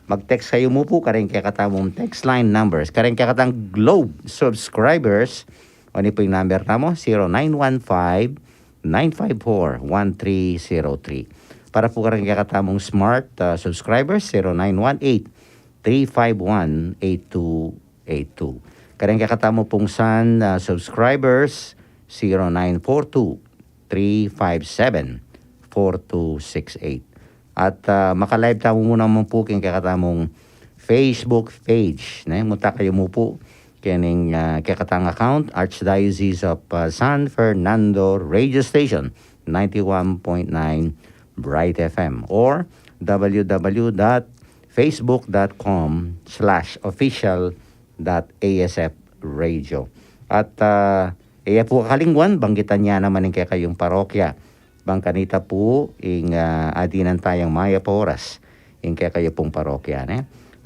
mag-text kayo mo po karing kaya katamong text line numbers. Karing kaya katang Globe subscribers. Ano po yung number na mo? 0915-954-1303. Para po karing kaya katamong smart subscribers, 0918-351-8282. Karing kaya katamo pong san subscribers, 0942-357-4268. At maka-live tamo muna mo po kaya kakatamong Facebook page. Munta kayo mo po kining kakatang account, Archdiocese of San Fernando Radio Station, 91.9 Bright FM, or www.facebook.com/official.asfradio. At iya po kalingwan, banggitan niya naman kaya kayong parokya. Bang kanita po, adinan tayong maya po oras, kaya kayo pong parokya.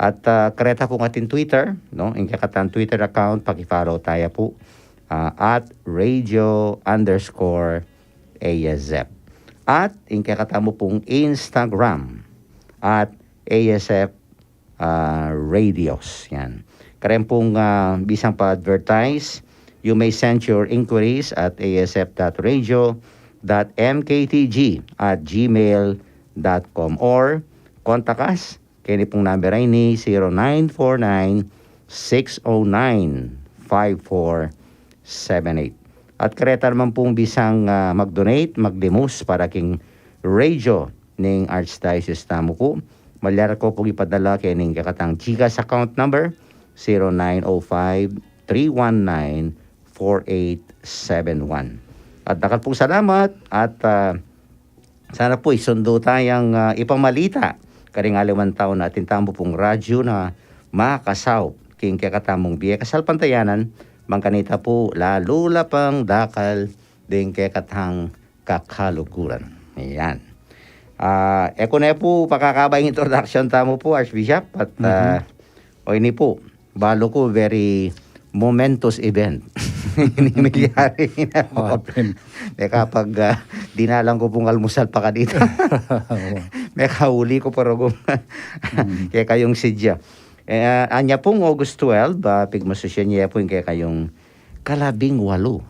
At kareta po ating Twitter, no? Kaya katang Twitter account, pakifollow tayo po, at radio_ASF. At kaya katamo pong Instagram, at ASF Radios. Yan. Karen pong bisang pa-advertise, you may send your inquiries at asf.radio.mktg@gmail.com or contact us. Kaya pong number ay ni 0949-609-5478. At kareta naman pong bisang mag-donate, mag-demos para king radio ng Archdiocese tamo po. Malyara ko pong ipadala kaya ning kakatang GCash account number 0905-319-4871. At nakal pong salamat at sana po isundo tayong ipamalita karing aliwan taon natin tamo pong radyo na makasaw king kakatamong biya kasal pantayanan mangkanita po lalo pang dakal din kakatang kakalukuran. Ayan. Eko na po pakakabay introduction tamo po Archbishop at o ini po balo ko very momentous event. Nangyari na po. Kapag dinalang ko pong almusal pa ka dito. May kahuli ko para kaya kayong sidya. Anya pong August 12, pigmasosyan niya po kaya kayong 18, 18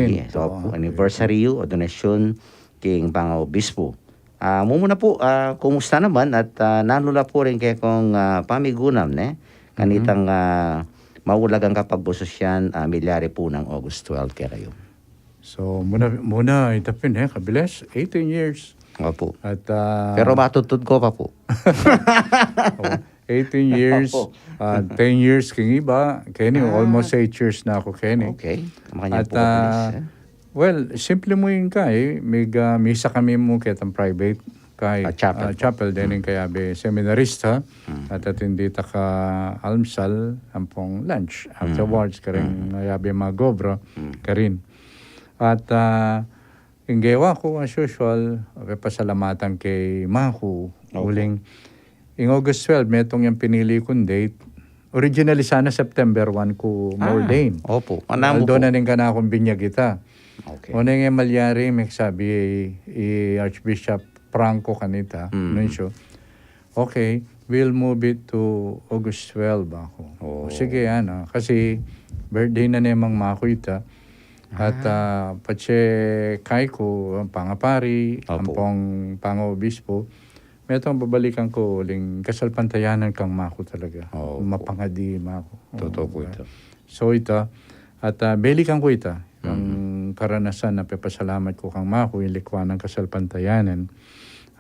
years. So, anniversary o donasyon king pang-obispo. Mumuna po, kumusta naman at nanula po rin kaya kong pamigunam, kanitang maulagang kapagbusosyan, milyari po ng August 12 kaya kayo. So, muna itapin, kabilis, 18 years. Opo. At, pero matutod ko pa po. 18 years, 10 years king iba, Kenny, almost 8 years na ako, Kenny. Okay. At, well, simple mo yung misa kami mo kitang private, kay chapel din kaya be seminarista at hindi ta ka almsal ampong lunch afterwards karing yabe magobra karin at inggewa ko as usual pasalamatan kay Mahu uling in August 12 metong yung pinili kong date originally sana September 1 ko ordain opo doon na ning kana akong binyag kita okay o nang malyari may sabi Archbishop Franco kanita, nuncio. Okay, we'll move it to August 12 ako. Sige, kasi birthday na namang makuita. At patse kay ko, ang pangapari, ampong pang-obispo, metong babalikan ko uling kasal pantayanan kang mako talaga. Mapangadi mako. Totoo po ito. So ito, at balikan ko ito. Ang karanasan na papasalamat ko kang mako, yung likwa ng kasal pantayanan.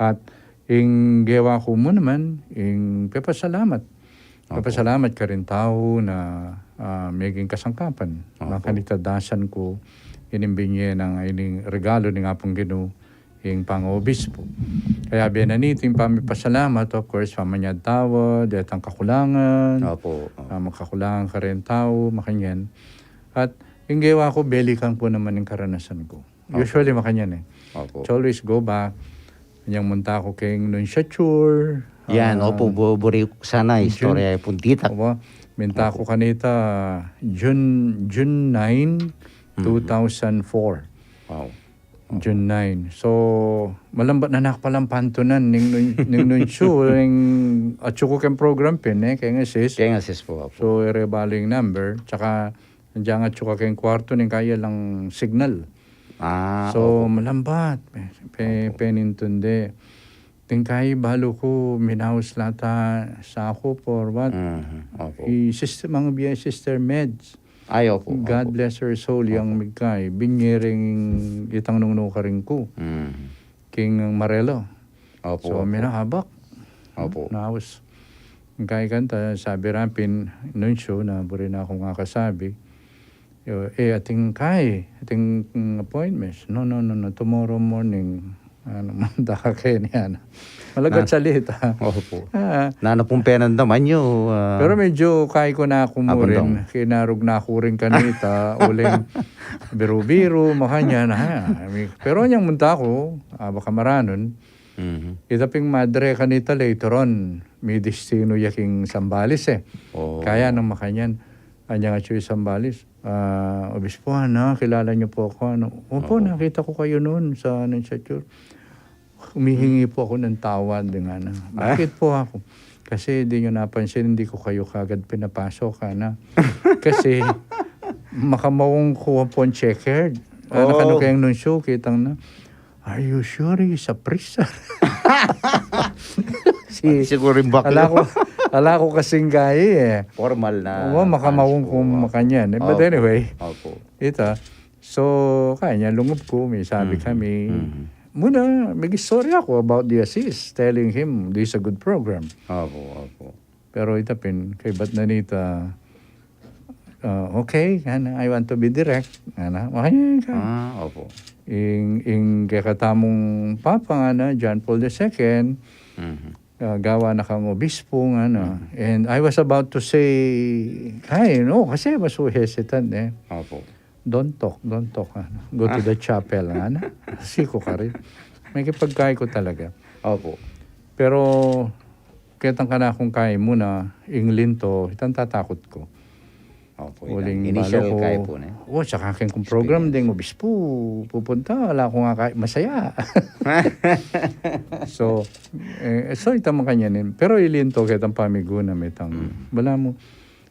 At yung gawa ko mo naman, yung papasalamat. Papasalamat ka rin tao na maging kasangkapan. Makanitadasan ko, inimbinye ng ining regalo ni nga pong Ginoo, yung pang-obispo. Kaya binaniting pamipasalamat, of course, pamanyad tao, detang kakulangan, makakulangan ka rin tao, makanyan. At yung gawa ko, belikan po naman yung karanasan ko. Usually, makanyan So always go back. Yang munta ko kay Nunciature. Yan, buri sana istorya puntita. Minta ko kanita June 9, 2004. Wow. June 9. So, malambat na nakpalampantunan ning nunsyo, ning atsuko ken program pin, kaya nga sis. Kaya nga sis po. Opo. So, erebaling number, tsaka nandiyan nga tsuka ken kwarto ning kaya lang signal. So, malambat. Penintunde. Tingkay balo ko minaus lata sa ako for what? Opo. Mga biya Sister Meds. Ay, opo. God bless her soul yang migkay. Binyering itang nungno ka rin ko. King Marelo. Opo. So, minahabak. Opo. Naus. Kaya kanta, sabi rapin, nun show na buri na akong kakasabi. Ating appointments. No. Tomorrow morning. Manda ka kayo niya. Malagat salita. Opo. Nano pong penan naman nyo. Pero medyo kaya ko na ako mo rin. Kinarog na ako rin kanita. Uling biro-biro, makanya na. Pero niyang munta ko, baka maranon. Itaping madre kanita later on. May destino yaking Sambales Kaya nang makanyan. Anya nga siya Sambales. Obispo, kilala niyo po ako. Opo, nakita ko kayo noon sa church. Humihingi po ako ng tawad. Bakit po ako? Kasi di nyo napansin, hindi ko kayo kagad pinapasok. Kasi makamawang kuha po ang checkered. Nakano kayang nunsyo, kitang na, are you sure he's a priest? Siguro rin bakla. Ala ko kasing gaya Formal na. Makamawang kumakanyan. But anyway, ito. So, kanya lungop ko, may sabi kami, muna, may story ako about the assist, telling him this is a good program. Opo. Pero itapin, kay Batnanita, okay, I want to be direct. Makanya ka. Opo. Ing kakatamong papa John Paul II, gawa na kang obispo and I was about to say kasi was so hesitant Opo. don't talk go to the chapel siko ka rin may kipagkaya ko talaga. Opo. Pero kitang ka na kung kaya mo na inglinto itang tatakot ko. Opo. Initial kaya po tsaka kung program ding obispo pupunta wala ko nga kaya masaya. So itang makanyanin. Pero ilinto kitang pamiguna metang wala mo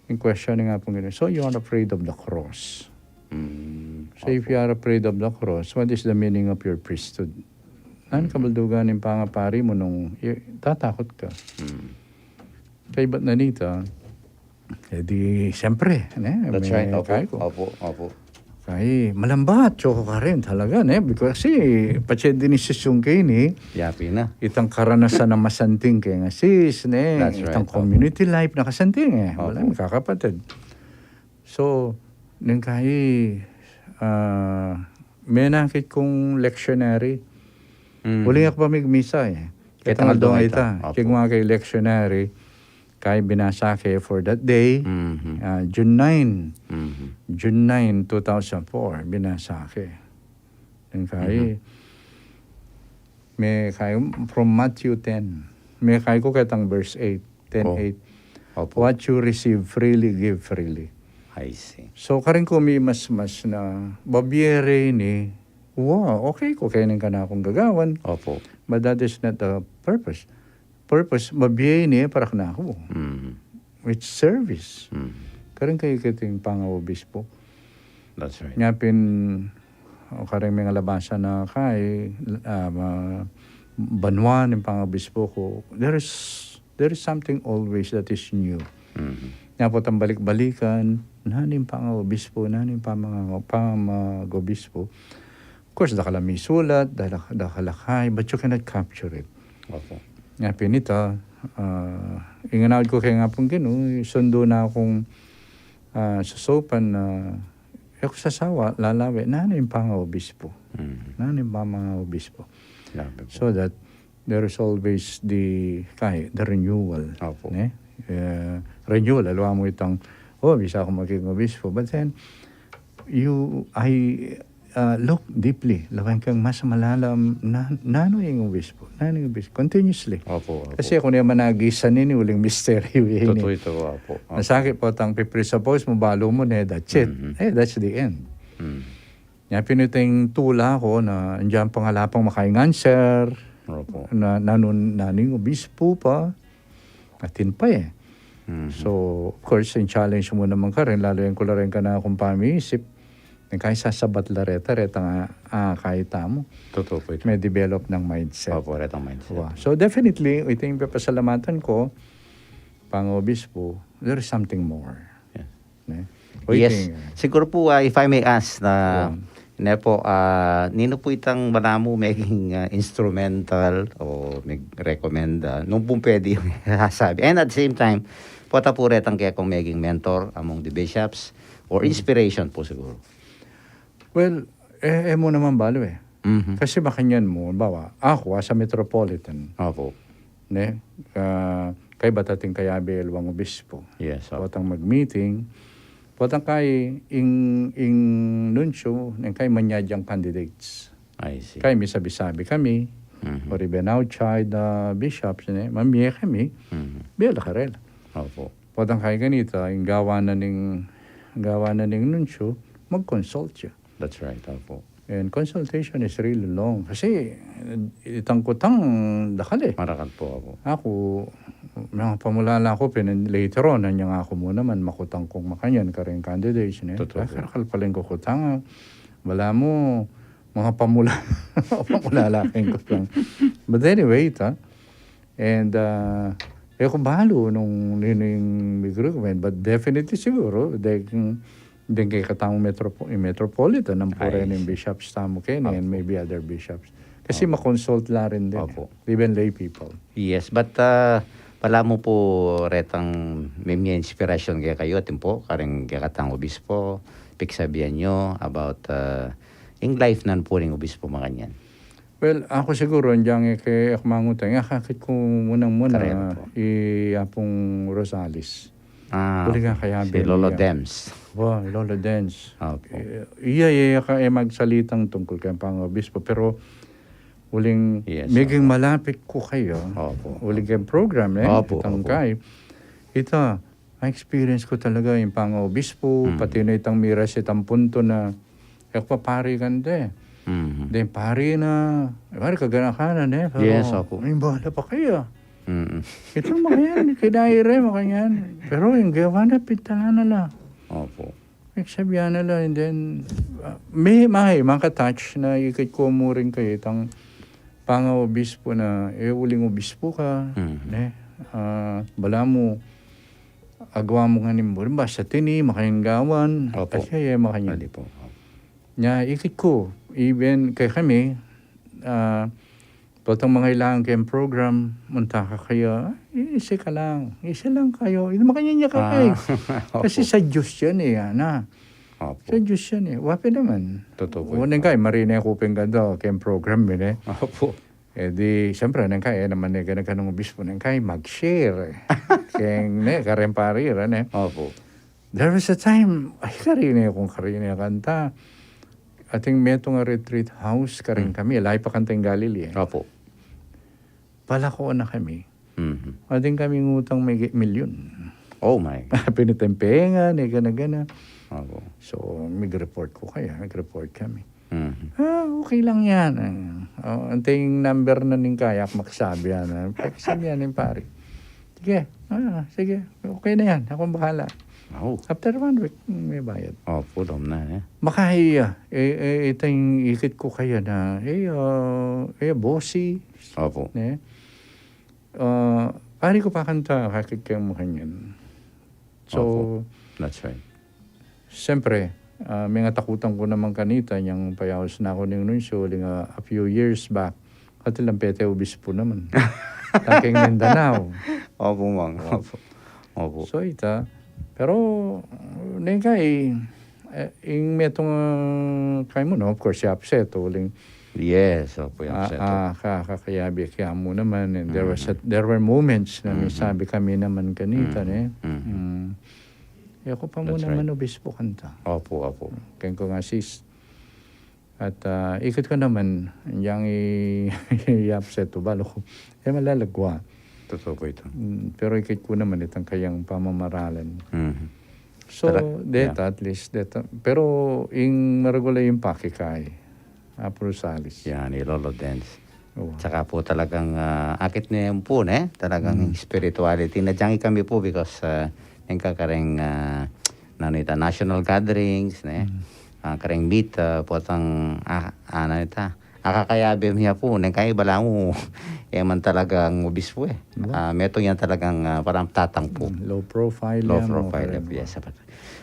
in question nga pong gano'n. So you are afraid of the cross. So if you are afraid of the cross, what is the meaning of your priesthood? Ano kabaldugan ng pangapari mo nung tatakot ka? Kay Batnanita, di siyempre. That's right. Opo. Kay malambat, tsoko ka rin talaga. Because patse din isisyong kayo Yapi na. itang karanasan na masanting kayo nga sis. That's right. Itang community life na kasanting. Wala, kakapatid. So, nang kayo, may nakit kong lectionary. Huling ako pa may misa Kitang aldong ita. Kaya mga kay lectionary, kay binasa kayo for that day, June 9. June 9, 2004, binasa kayo. Nang kayo, may kayo from Matthew 10. May kayo ko kitang verse 8, 10:8. What you receive freely, give freely. I see. So, karing ko may mas na babiere okay ko kainin ka na akong gagawan. Opo. But that is not the purpose. Purpose, babiere para na ako. With service. Karing kayo kiting pang-obispo. That's right. Ngapin, karing mga labasa na kay, banwan ng pang-obispo ko, there is something always that is new. Napot ang balik-balikan, nanin pang-obispo, nanin pang-obispo. Of course, dakala may sulat, dakalakay, but you cannot capture it. Opo. Nga pinita, inganawad ko kaya nga pong sundo na akong susopan na ako sasawa, lalawi, nanin pang-obispo. Nanin pang-obispo. So that there is always the renewal. Opo. Renewal, alawa mo itang, bisa ako maging obispo. But then, I look deeply. Lawan kang mas malalam nano yung obispo. Continuously. Opo. Kasi ako niya managisan nini, uling mystery. Totoo ito, opo. Nasakit po, presuppose mo, balo mo, that's it. That's the end. Nya piniteng tula ko na andiyan pangalapang makaingan sir, Opo. na naning obispo pa, atin pa eh. Mhm. So, of course, yung challenge mo naman ka rin, lalo yung kula rin ka na kung pamiisip, kaya sasabat reta nga kahit mo, Totoo po ito. may develop ng mindset. Opo, retang mindset. Wow. So definitely, ito yung papasalamatan ko, pang-obispo, there is something more. Yeah. Ne? Yes. Siguro po, if I may ask na, nino po itang manamo maging instrumental o mag-recommend nung pong pwede yung sasabi. And at the same time, pota po retang kaya kung maging mentor among the bishops or inspiration po siguro. Well, mo naman balo eh. Mhm. Kasi makanyan mo, bawa, ako as a metropolitan, Opo. ne? Kay batating kayabe elwang obispo. Yes. Opo. Potang mag-meeting, potang kay ing nuncio, ng kay manyadyang candidates. I see. Kay may sabi-sabi kami, Mhm. or even outside the bishops, mamiya kami, Mhm. bela karel. Opo. Potang kay ganito, yung gawa na ning nuncio, mag-consult siya. That's right. Opo. And consultation is really long. Kasi itang-kutang dakal eh. Marakat po ako. Ako, mga pamulala ko, later on, nanyang ako mo naman, makutang kong makanyan, karing candidates. Totoo. Kakal paling ko kutang. Wala mo, mga pamulalaking kutang. But anyway, and kung bahalo nung yung recommend, but definitely siguro, din kay katang metropolitan ng pura ng bishops tamo kayo and maybe other bishops. Kasi makonsult la rin din. Opo. Even lay people. Yes, but pala mo po retang may inspiration kaya kayo atin po, karing kaya katang obispo, piksabihan nyo about yung life nan po ng obispo makanyan. Well, ako siguro, andiyan kay akmangutang, kakit ko munang-muna, Kareno po. apong Rosales. Ah, Uli nga kaya si Lolo Dems. Wow, Lolo Dance. Opo. Iya ka magsalitang tungkol kay pang-obispo, pero uling Yes, maging malapit ko kayo. Opo. Uling kayong program, Opo, tangkay. Ito, experience ko talaga yung pang-obispo, pati na itang miras itang punto na pari ganda. Mhm. Then pari na, pari kaganakanan pero Yes, opo. may bahala pa kayo. Mhm. Ito mga yan, kinaire mga yan. Pero yung gawa na, pintahan na lang. Opo. Nagsabihan na lang, and then, may mga touch na ikit ko mo rin kayo, itang pang-obispo na, uling obispo ka, bala mo, agawa mo nga nimbo, basta tini, makayanggawan, Opo. at kaya makanya. Mali po. Nya, ikit ko, even kay kami, potong mga ilangan kayong program, munta ka kayo, isa lang kayo, hindi makanya niya kayo. Kasi sa Diyos yan ana. Opo. Sa Diyos yan wapi naman. Totoo po. Unang kay, marina yung kuping ganda, kayong program yun Opo. di, siyempre, nang kaya naman ganang obispo, nang kaya mag-share. Kayang, karempari, Opo. There was a time, kung karina kanta, ating metong retreat house karing kami, lahi pa kantang Galilee. Opo. Palako na kami. Mhm. Ating kami ngutang may milyon. Oh my. Pinitempengan, gana-gana. Opo. So, mag-report ko kaya. Nag-report kami. Mhm. Okay lang yan. Anting number na ning kayak makasabi yan. Pagkasabi yan yung pari. Sige. Okay na yan. Akong bahala. Oh. After 1 week, may bayad. Opo, dom na Makahiya. Ito yung ikit ko kaya na, bossy. Opo. Pari ko pa kanta, kakit kayo mo kanyan. So, Opo. That's right. siyempre, may nga takutan ko naman kanita, yung payawas na ako ng nuncio, a few years back, katilang pete obispo naman. Taking Mindanao. Opo, mang. Opo. Opo. So, pero, kay, yung metong, kay mo, no? Of course, siya upset, uling, Yes, opo yung seto. kakayabi kaya mo naman, and there were moments na may sabi kami naman kanita, ako pa mo That's naman obispo kanta. Opo, opo. Kaya ko nga sis. At ikot ko naman, yung i-upset to, balo ko, malalagwa. Totoo po ito. Pero ikot ko naman itang kayang pamamaralan. Mhm. So, deta at least, deta. Pero, yung maragula yung pakikay. Aprosalis. Yan, Lolo Dens. Oh. Tsaka po talagang akit na yung po, talagang spirituality. Nadyangi kami po because yung kakareng national gatherings, kareng meet, potang akakayabi niya po, nang kaya bala mo, man talagang obispo metong yan talagang parang tatang po. Low profile. Low profile, yes.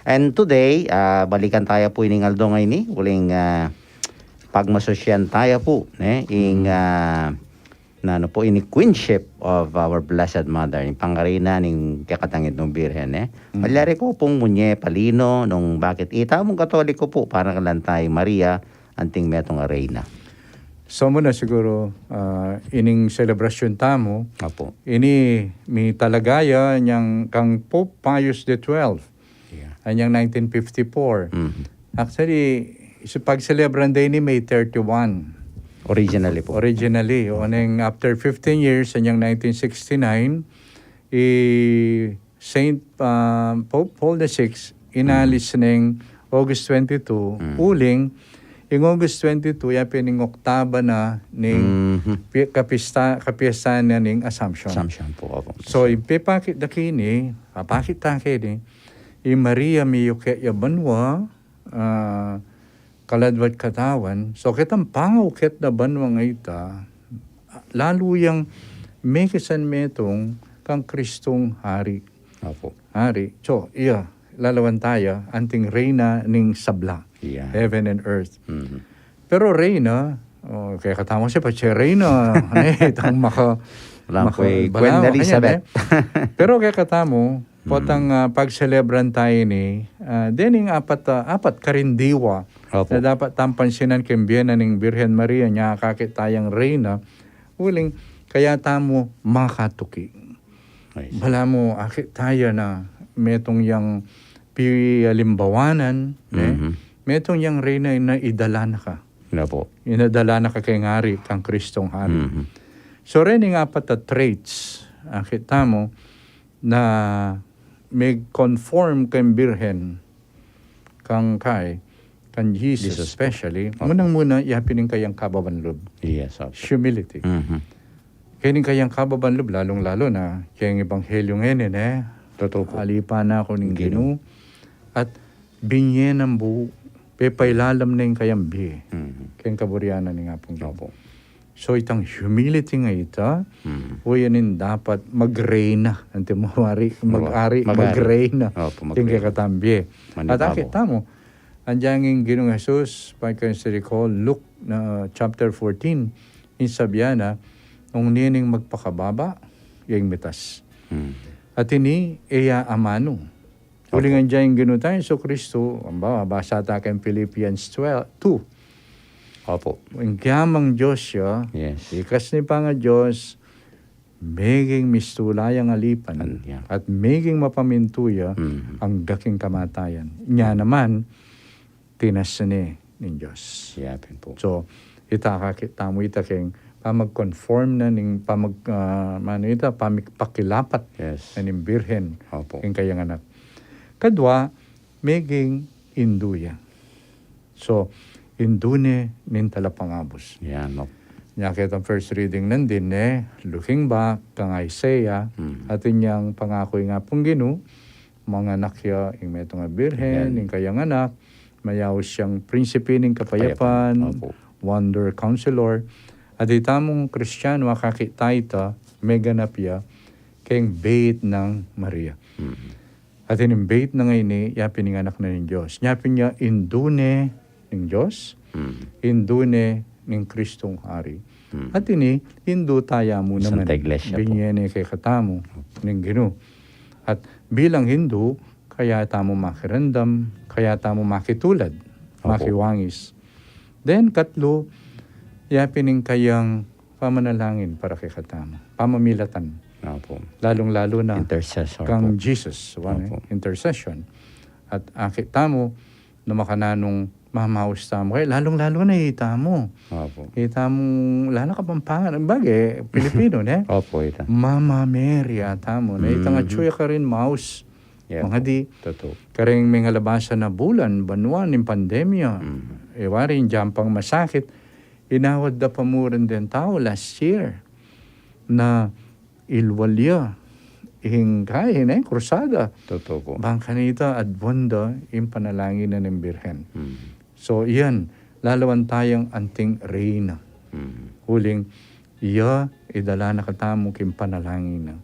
And today, balikan tayo po ining Aldo ngayon ni, uling pagmasosyan tayo po, in queenship of our Blessed Mother, yung pangarina ng kakatangit ng Birhen, Malyari ko pong munye palino nung bakit ita mong Katoliko po, parang lang tayo Maria, anting metong arena. So muna siguro, ining celebration tamo, Apo. ini mi talagaya niyang kang Pope Pius XII, anyang 1954. Actually, so pag-celebran day ni May 31. Originally po. Originally. O nang after 15 years, anyang 1969, Saint Pope Paul VI inalis ng August 22, uling, yung August 22, yapin ng oktaba na ng kapiyasan na ng Assumption. Assumption po. Apo. So, ipipakit na kini, papakit na kini, yung Maria miyuke yabanwa, kaladwat katawan. So, kitang pangukit na banwa nga ita, lalo yung may kisan metong kang Kristong hari. Apo. Hari. So, lalawan tayo, anting reyna ning sabla. Yeah. Heaven and earth. Pero reyna, kaya katamo siya pa siya reyna, itang Queen Elizabeth. Pero kaya katamo, potang pag-celebran tayo ni, dening apat karindiwa, na dapat tampansinan kembiyena ng Birhen Maria, niya kakit tayang reyna, uling, kaya tamo makatuki. Bala mo, akit tayo na, metong yang limbawanan, metong yang reyna na idala na ka. Po. Inadala na ka kay ngari, kang Kristong hari. So, rin yung apat na traits, kita mo, na may conform kang Birhen, kang Jesus especially. Munang-muna, yapinin kayang kababanlub. Yes. Humility. Kaya kayang kababanlub, lalong-lalo na, kayang Ebanghelyo ngayon, Totoo po. Alipa na ako ng Ginoo. At binye ng buo, pepailalam na yung kayang biye. Kayang kaburyanan ni nga pong Ginoo. So itang humility nga ita, o yanin dapat mag-reyna. Ante mo, mag-reyna. Yung kaya katambye. At akita mo, andiyan yung Ginoong Jesus, pa kayo sa recall, Luke chapter 14, insabiana, nung nining magpakababa, yung mitas. At ini, iya amano. Ulingan dyan yung Ginoong tayo, so Kristo, basa ta kayong Philippians 2. Opo. Ang kiyamang Diyos siya, ikas ni pa nga Diyos, meging mistulayang alipan, at meging mapamintuya ang daking kamatayan. Nya naman, tinasani ng Diyos. Yapin po. So, itakakita mo itakeng pamag-conform na ning pamipakilapat na ning Birhen ng kayang anak. Kadwa, meging induya. So, indune nin talapangabos. Yan, no. Nyakit ang first reading nandin, looking back kang Isaiah, at inyang pangako nga pong Ginoo, mga nakya, yung metong Birhen, yung kayang anak, mayaw siyang prinsipe ng kapayapan, wonder counselor, at itamong Kristiyano, kakita ita, meganapya, kayang bait ng Maria. At yung bait na ngayon, yapin ng anak na ng Diyos. Yapin niya, indune ng Diyos, indune ng Kristong Hari. At ini, hindu taya mo naman, binyene kay katamo ng Ginoo. At bilang Hindu, kaya tamo makirandam, kaya tamo makitulad, makiwangis. Then, katlo, yapin ng kayang pamanalangin para kay katamo, pamamilatan. Lalong-lalo na kang Jesus, intercession. At akit tamo, na makananong mamaus tamo. Kaya lalong-lalo na itamo. Itamo, lalo Kapampangan. Bagay, Pilipino, Mama Mary, tamo. Na itang atsuya ka rin, maus. Yeah, mga di. Totoo. Karing may ngalabasan na bulan, banwan, ng pandemya. Ewarin, dyan pang masakit. Inawad da pamuran din tao last year na ilwalya. Kaya na krusada. Totoo po. Bangkanita at bunda yung panalangin na ng Birhen. So, iyan. Lalawan tayong anting reyna. Huling, iya, idala na katamo king panalangin na.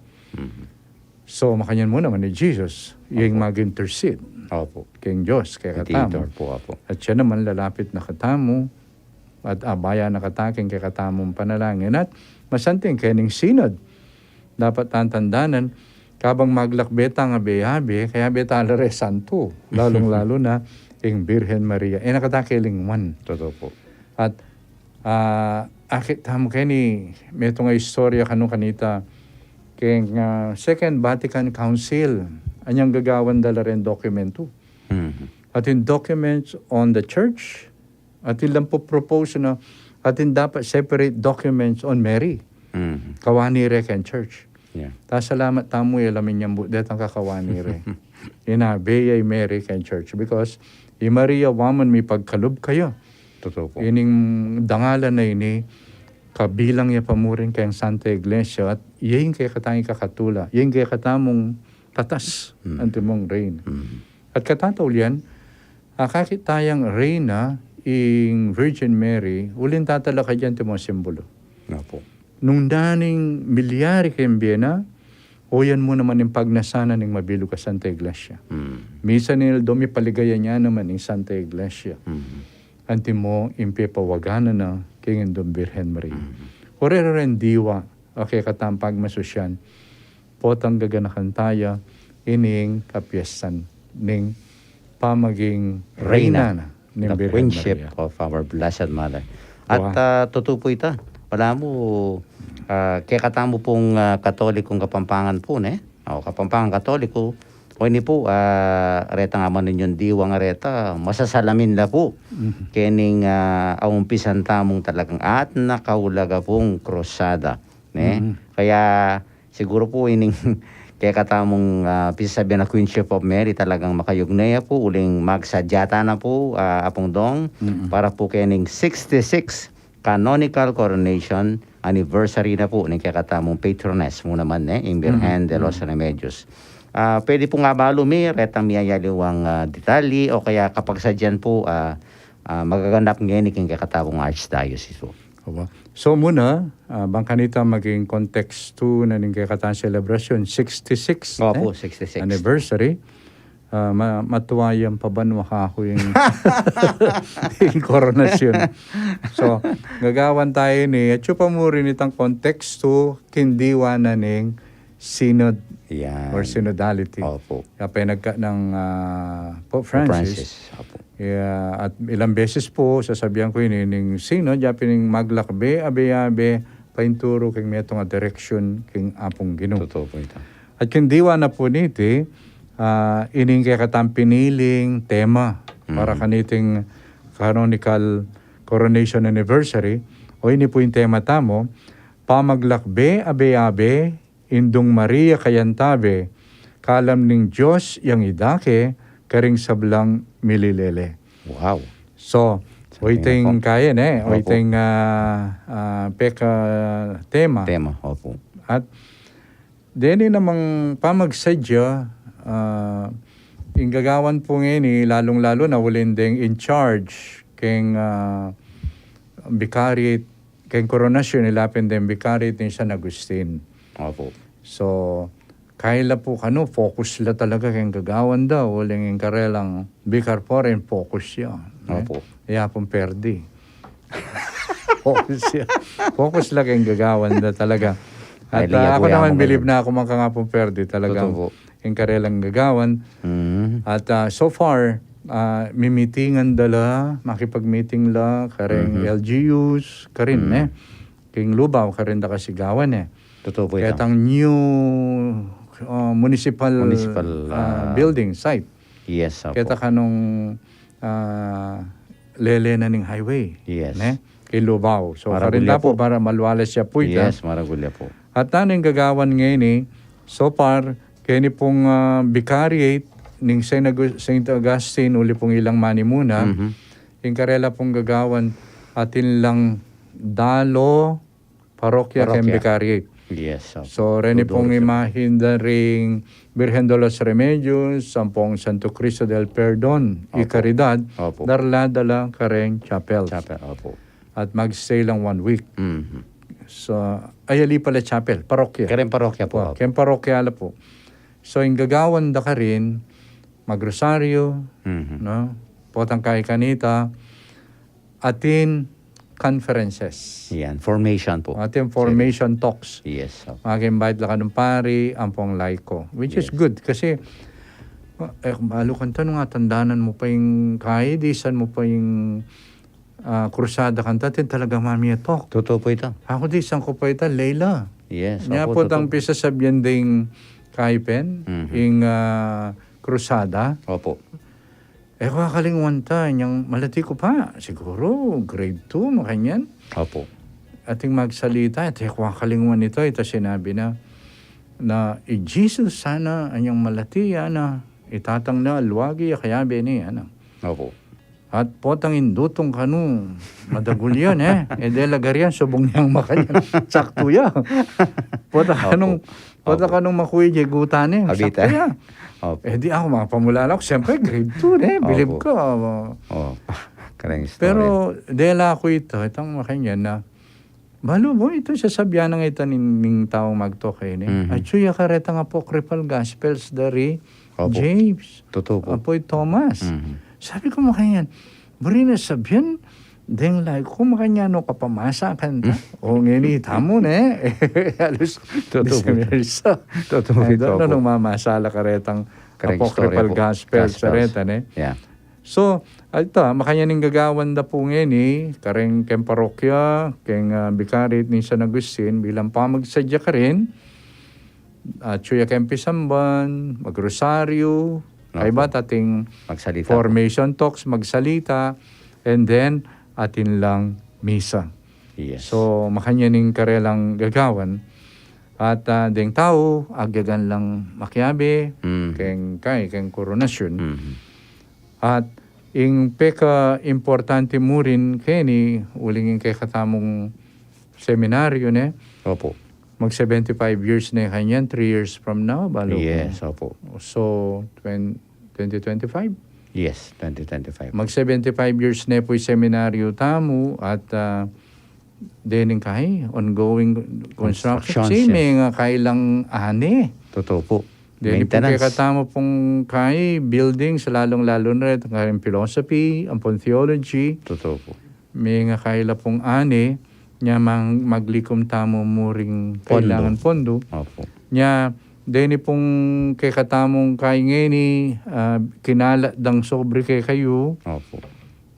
So, makanyan mo naman ni Jesus, yung mag-intercede. Opo. King Diyos, kay katamo. Po, opo. At siya naman lalapit na katamo, at abaya na kataking kay katamong panalangin. At masanting kaning sinod. Dapat tantandanan, kabang maglakbeta nga beyabe, kaya betala re santo. Lalong-lalo na, yung Birhen Maria. Nakatakiling one. Totoo po. At akit tamo kayo ni, may ito nga istorya kanita, kay Second Vatican Council, anyang gagawan dala rin dokumento. At in documents on the church, at ilang po propose na, at in dapat separate documents on Mary. Kawani re ken church. Yeah. Salamat tamo alamin niyang budet ang kakawani re. Inabeya Mary ken church because Maria waman may pagkalob kayo. Totoo po. Ining dangalan na ini kabilang niya pamurin kayang Santa Iglesia at iyan kaya katangi kakatula. Iyan kaya katamong tatas antimong reign. At katataw yan, kakit tayang reyna ing Virgin Mary, ulin tatala ka dyan timong simbolo. Opo. Nung daning milyari kayong biyena, o yan mo naman yung pagnasana ng mabilo ka Santa Iglesia. Misa nil domi paligaya niya naman ng Santa Iglesia. Anti mo impepawagana na kingin dom Birhen Maria. Orero rin diwa, okay katampag masusyan, potang gaganakan taya, ining kapiyasan, ning pamaging reyna na ng The Birhen Queenship Maria. of our Blessed Mother. At totoo po ito. Wala mo, kaya katamo pong katolikong kapampangan po, ne? O, kapampangan katoliko, o ini po, reta nga man ninyong diwang reta, masasalamin na po. Kening aumpisan tamong talagang at nakaulaga pong krusada. Ne? Kaya siguro po ining kaya katamong pisasabi na Queenship of Mary talagang makayugnaya po, uling magsadyata na po, apong dong, para po kening 66 canonical coronation anniversary na po ng kakatamong patroness mo naman yung Birhen de los Remedios. Pwede po nga balumi, retang miyayaliwang detalye o kaya kapag sadyan po magaganap ngayon yung kakatamong archdiocese po. So muna, bangkanita maging context to na ng kakatang celebration, 66 Opo, 66. anniversary. Matuwayan pa ba ako yung koronasyon. So, gagawan tayo ni, at yung pamurin itang konteksto, kindiwa na ng synod or synodality. Opo. Kaya nagka ng Pope Francis. Opo. At ilang beses po, sasabihan ko yun, yung synod, yapining maglakbe, abe-abe, painturo keng metong direction keng apong Ginoo. Totoo po ito. At kindiwa na po niti, ining kaya katang piniling tema para kaniting canonical coronation anniversary o ini po yung tema tamo pamaglakbe abe-abe indong Maria kayantabe kalam ning Diyos yang idake karing sablang mililele. Wow. So waiting kaya waiting peka tema. Opo. At deni namang pamagsadya yung gagawan po ngayon lalong-lalo na walin ding in charge keng vicariate, keng koronasyon ilapin din vicariate ni San Agustin. Opo. So, kaila po focus la talaga keng gagawan daw, waling yung karelang vicar po rin, focus siya. Opo. Iya pong perdi. Focus siya. Focus lang keng gagawan da talaga. At ako naman believe na ako makangapong perdi talagang yung karelang gagawan. At so far, mimitingan dala, makipag-meeting la, kareng LGUs, karin King Lubaw, karin da kasigawan Totoo po ito. Kaya tang new municipal building site. Yes, opo. Kaya kanong lele na ning highway. Yes. Kay Lubaw. So karin Maragulya da po para maluwalas siya po ita. Yes, maragulya po. At tanong gagawan ngayon so far, Kaya ni pong vicariate ng St. Augustine, uli pong ilang manimuna, yung karela pong gagawan atin lang dalo parokya ken vicariate. Yes. So, reni pong imahin da ring Virgen de los Remedios, sampong Santo Cristo del Perdon, y Caridad, Opo. darla-dala kareng chapel. Chapel, opo. At mag-stay lang 1 week. Mhm. So, ayali pala chapel, parokya. Karen parokya po. Ken parokya la po. So, yung gagawan da ka rin, magrosaryo, Mhm. no? Potang kay kanita, atin conferences. Yan, formation po. Atin formation talks. Yes. Opo. Mag-invite lang ka ng pari, ampong laiko. Which is good kasi balo kanta nung tandanan mo pa yung disan mo pa yung krusada kanta, tin talaga mami talk. Totoo po ito. Ako disan ko pa ito, Leila. Yes. Niya Opo, po tang totoo. pisa sabihan ding kaipen, yung krusada. Opo. Kakalinguan ta, yung malati ko pa. Siguro, grade 2, makanyan. Opo. Ating magsalita, kakalinguan nito, ito sinabi na Jesus sana anyang malati, itatang na alwagi, kaya bini, Opo. At potang indutong kanu, madagulyan delagarian, subong niyang makanyan. Sakto ya. Pota kanong makuwi, jegutan Abita. Sakto ya. Opo. Di ako makapamulala ko. Siyempre, grade 2 Believe Opo. ko. Opo. Karang story. Pero, dela ko ito, itang makanyan na, balo mo, ito sasabihan ng ito ning taong magtokay ni. At suya karetang apocryphal gospels dari Opo. James. Totoo po. Apoy Thomas. Mhm. Sabi ko makanyan, bari na sabihan, deng like ko makanya no kapamasa kan ta. O ngini tamo Halos Totoo po. Totoo ito po. nung mamasala karetang Correct apocryphal story po. gospel Gospels. sa reta Yeah. So, ito, makanya ning gagawan da po ngini, kareng ken parokya, ken vicariate ni San Agustin, bilang pamagsadya ka rin, at suya ken pisamban, magrosaryo, kay ba tating Magsalita. formation talks, magsalita, and then atin lang misa. Yes. So, makanya ning karelang gagawan. At ding tao, agyagan lang makiabe, keng koronasyon. Mhm. At ing peka importante mo rin keni, uling kay katamong seminaryo Opo. mag 75 years na kanyan, 3 years from now, balo. Yes. Opo. So, 2025? Yes. 2025. Mag 75 years na po yung seminaryo tamo at dening kay ongoing construction. Constructions, Kasi yes. may nga kailang Totoo po. Deni po kay Maintenance. katamo pong kay building sa lalong-lalo na rin ang philosophy, ang theology. Totoo po. May nga kaila pong nya maglikom tamo muring kailangan pondo. Opo. Nya deni pong kay katamong kay ngeni kinala dang sobre kay kayo Opo.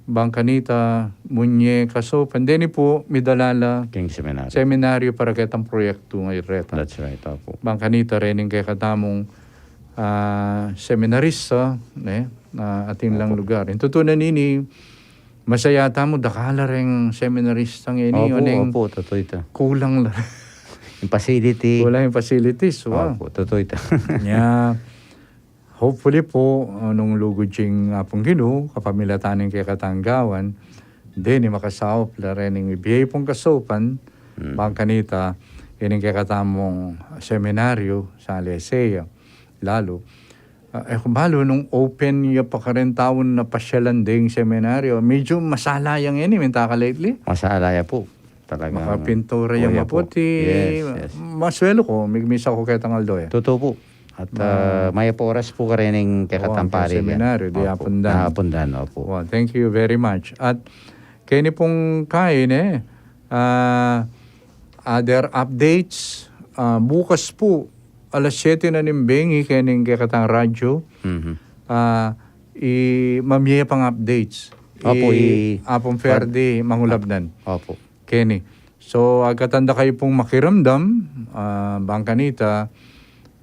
bangkanita munye kasopan deni po midalala King Seminary. seminaryo para kitang proyekto ngay reta. That's right. Opo. Bangkanita rening kay katamong seminarista na ating lang lugar. Tutunan nini masaya tamo dakala reng seminarista ngeni oneng Opo. Totoo ito. kulang la Yung facility. wala yung facilities. Wow. Opo. Totoo ito. Nya hopefully po nung lugod sing apong Ginoo kapamilatanin kay katanggawan din makasawop la rening ibiyay pong kasopan bangkanita ining kay katamong seminaryo sa Alesea lalo balo nung open ya pa karen taon na pasyalan ding seminaryo medyo masalayang yan minta lately Masalaya po. Talaga. makapintura yung Kuya po. maputi Yes. maswelo ko migmisa ko kay tangaldo Totoo po. At may oras po ka rin yung kakatampari. seminaryo di apundan. Apundan, opo. Wow, thank you very much. At kini pong kain other updates, bukas po, alas 7 na nimbengi kining kakatang radyo, Mhm. mamiyaya pang updates. Opo, Apong Ferdi, mangulabnan. Opo. Kenny. So, agkatanda kayo pong makiramdam, bangkanita,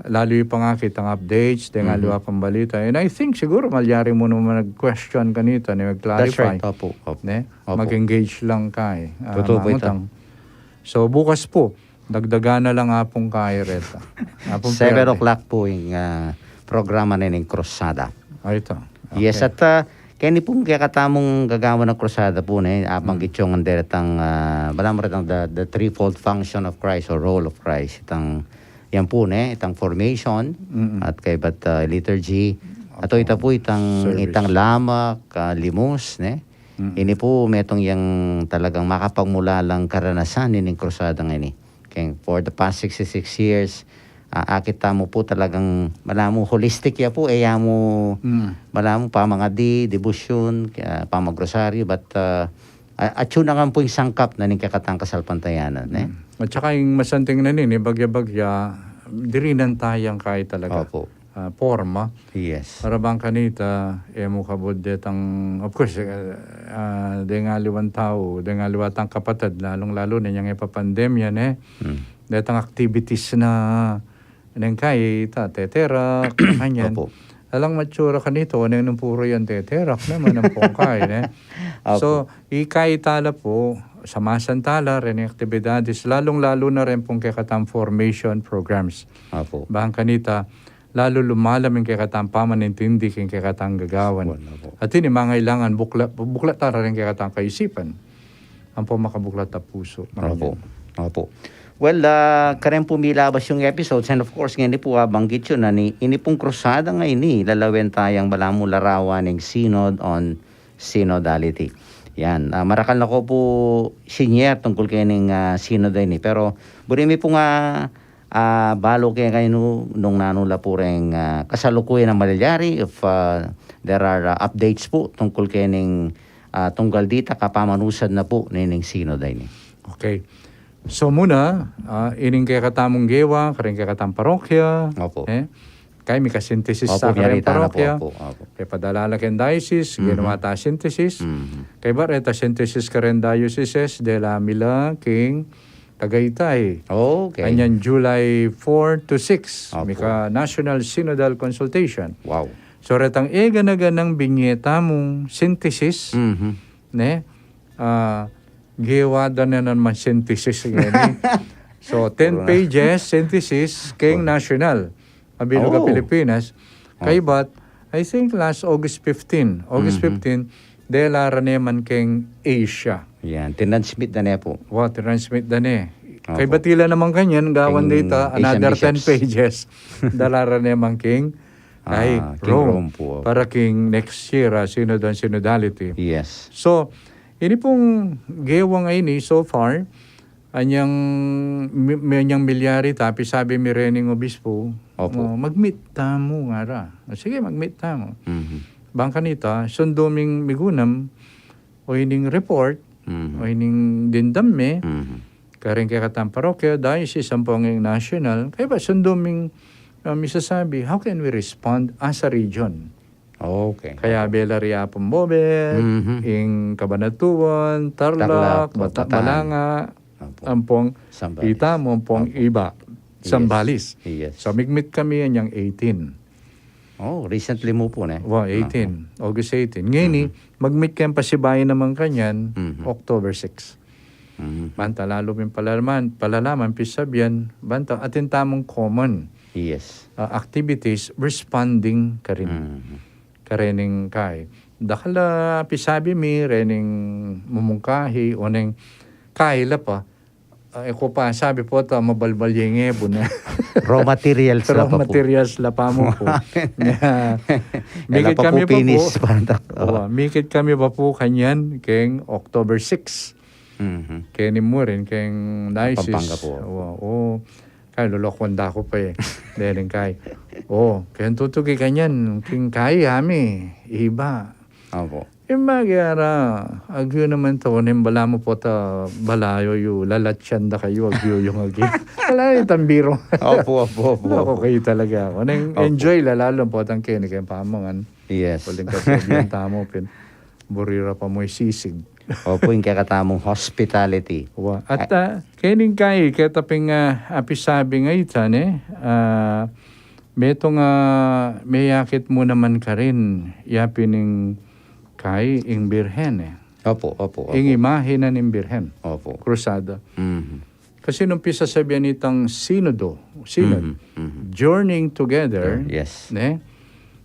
lalo yung pangakit ang updates, dengan luwa pang balita. And I think siguro malyari mo naman nag-question kanita, That's mag-clarify. right, opo. Opo. Ne? Opo. Mag-engage lang ka Totoo po ito. So, bukas po, Dagdagan na lang apong kaya reta. 7 o'clock po yung programa na yung Krusada. Ito. Yes, at kaya ni pong kaya katamong gagawa ng krusada po na banggit yung ang deretang balam retang the threefold function of Christ or role of Christ. Yan po itang formation at kay liturgy. At ito po itang lamak, limos, ini po metong yang talagang makapagmula lang karanasan ng krusada ngayon. Okay, for the past 66 years, akita mo po talagang malamu holistic ya po mo malamu pa mga devotion pa magrosaryo but at yun naman po yung sangkap na ning kakatang kasalpantayanan At saka yung masanting na bagya-bagya dirinan tayang kahit talaga forma. Yes. Para bang kanita mo kabod detang of course dengaliwan tao dengaliwatang kapatid lalong-lalo na yung ipapandemya detang activities na nang kay teterak kanyan. Alang matsura kanito nang puro yan teterak naman ang pongkay So ikay tala po samasantala rin yung aktibidades lalong-lalo na rin pong kakatang formation programs. Bang kanita lalo lumalaming kakatang pamanintindi king kakatang gagawan. At ini mga ilangan buklat tara rin kakatang kaisipan. Ang po makabuklat na puso. Opo. Well, karen po milabas yung episodes and of course ngayon po banggit yun na ini pong krusada ngayon lalawin tayang balamu larawan ng synod on synodality. Yan, marakal na ko po senior tungkol kayo ng synod ini pero burimi po nga balo kayo nung nanula po rin kasalukuyan ng malalyari if there are updates po tungkol kayo ng tunggal dita kapamanusad na po ng synod ini. Okay. So muna, ining kaya katamong gewa, karing kaya katang parokya. Kaya may kasintesis sa karing parokya. Kaya padalala kayong diocese, ginawa ta synthesis. Kaya ba reta synthesis karing diocese de la Mila King Tagaytay. Kanyan July 4 to 6. May ka National Synodal Consultation. Wow. So retang ganang binyeta mong synthesis. Giwada na naman synthesis ngayon. So, 10 pages synthesis king national. Abilog ka Pilipinas. Kay but, I think last August 15. August 15, delara naman king Asia. Yan, tinansmit na niya po. Tinansmit na niya. Kay batila naman kanyan, gawan data, another 10 pages. Dalara naman king kay Rome. Para king next year, Synod on Synodality. Yes. So, ini pong gewang ini so far, anyang milyari tapi sabi mi rening obispo, mag-meet tamo nga ra. Sige, mag-meet tamo. Bang kanita, sunduming migunam, o ining report, o ining dindamme, karing kaya katang parokya, diocese, sampung national, kaya ba sunduming misasabi, how can we respond as a region? Kaya Belaria Pambobel, ing Cabanatuan, Tarlac, Balanga, ampong Itamo, ampong iba, Sambales. So migmit kami yan yung 18. Recently mo po 18. August 18. Ngayon magmit kayong pasibayan naman kanyan, October 6. Banta lalo yung palalaman, pisabyan, banta atin tamong common activities, responding ka rin. Karening kay. Dakala pisabi mi rening mumungkahi o neng kaila pa. Eko pa sabi po ta mabalbal yung ebo na. Raw materials Raw materials la pa mo po. Mikit kami pa po. Mikit kami pa po kanyan keng October 6. Kaya mo rin keng diocese. Pampanga po. Kaya lulokwan da ko pa Dahil kay. Kaya tutugi kanyan. King kaya hami. Iba. Yung magyara. Agyo naman to. Nimbala mo po ta balayo yung lalatsyan da kayo. Agyo yung agyo. Wala yung tambiro. Opo. Ako kayo talaga. Enjoy lalalo po tang kini kayong pamangan. Yes. Waling kasabihan tamo. Burira pa mo sisig. Opo, yung kakatamong hospitality. At kaning kay kataping apisabi nga itan metong may yakit mo naman ka rin yapining kay ing birhen Opo. Ing imahe na ning birhen. Opo. Krusada. Kasi nung pisa sabihan itang synod, Mhm. journeying together, Yes. ne,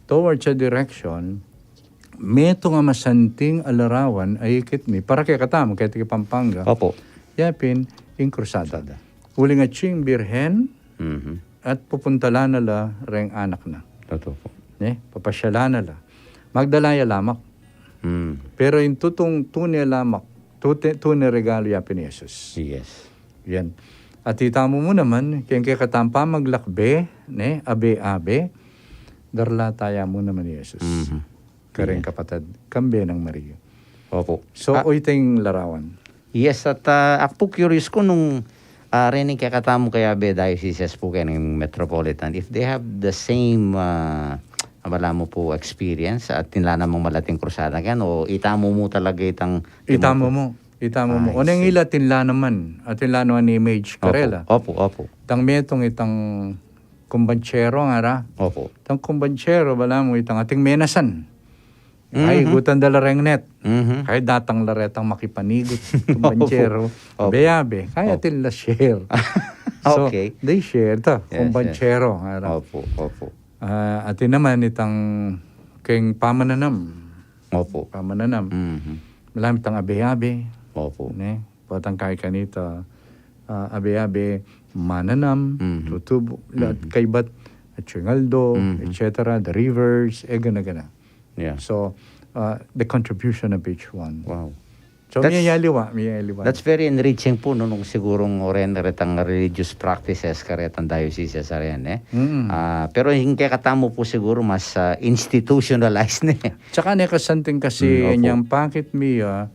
towards a direction, meto nga masanting alarawan ay ikit mi, para kay katam, kaya ti Pampanga, Opo. yapin, in krusada. Uli nga ching birhen, Mhm. at pupuntala nala reng anak na. Totoo po. Ne, papasyala nala. Magdalaya lamak. Pero yung tutong tunay lamak, tunay regalo yapin ni Jesus. Yes. Yan. At itamo mo naman, kaya katampa maglakbe, ne, abe-abe, darla taya mo naman ni Jesus. Mhm. Kareng kapatid, kambe ng Maria. Opo. So, oiteng larawan. Yes, at ako po curious ko nung rinig kaya katamo kaya be diocese po kayo ng Metropolitan, if they have the same wala mo po experience at tinla namang malating krusada yan o itamo mo talaga itang Itamo mo. O nang ila tinla naman. At tinla naman ni image karela. Opo. Tang metong itang kumbansyero nga ra. Opo. Tang kumbansyero, wala mo itang ating menasan. Ay, gutan dala reng net. Mhm. Kaya datang laretang makipanigot. Kumbansyero. Opo. Beyabe. Kaya tinla share. So, Okay. they share ta. Yes, Kumbansyero. Nga ra. Opo. Atin naman itang keng pamananam. Opo. Pamananam. Mhm. Malamit ang abe-abe. Opo. Ne? Patang kay kanita abe-abe mananam, Mhm. tutubo, kaybat, at Chingaldo, Mhm. etc. The rivers, gana-gana. Yeah. So, the contribution of each one. Wow. So, That's- miyayaliwa. That's very enriching po no, nung sigurong retang religious practices karetang diocese sa rin eh. Mm. Pero hindi kaya katamo po siguro mas institutionalized na eh. Tsaka nekasanting kasi Opo. niyang pakit miya,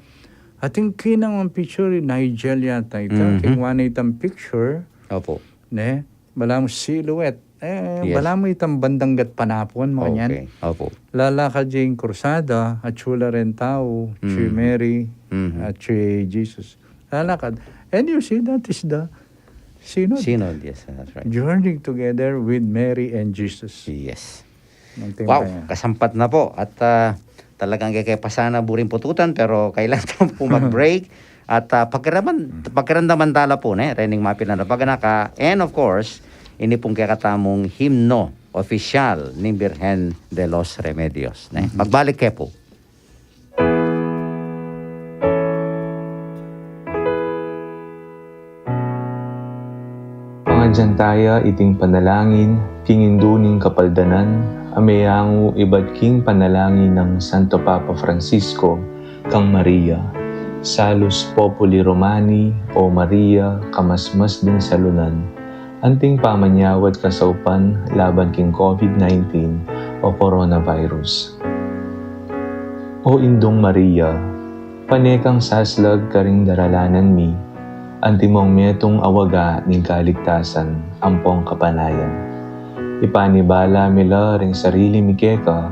ating kinang ang picture, Nigel yata ito, king one itang picture, Opo. ne? Bala mo silhouette. Yes. Bala mo itang bandang gat panapon mo kanyan. Okay. Opo. Lalakad yung krusada at chula rin tao, si Mary, at si Jesus. Lalakad. And you see, that is the synod. Synod, yes, that's right. Journeying together with Mary and Jesus. Yes. Ng Wow, timpaya. kasampat na po. At talagang kay pasana buring pututan pero kailangan po mag-break. At pagkaramdaman tala po, rening mapin na paganaka. And of course, ini pong kakatamong himno opisyal ni Birhen de los Remedios. Magbalik kayo po. Pangadyantaya iting panalangin, kinginduning kapaldanan, amayangu iba't king panalangin ng Santo Papa Francisco, kang Maria. Salus Populi Romani, o Maria, kamasmas din salunan. Anting pamanyawat kasaupan laban king COVID-19 o coronavirus. O Indong Maria, panekang saslag karing daralanan mi, antimong metong awaga ning kaligtasan, ampong kapanayan. Ipanibala mila ring sarili mi keka,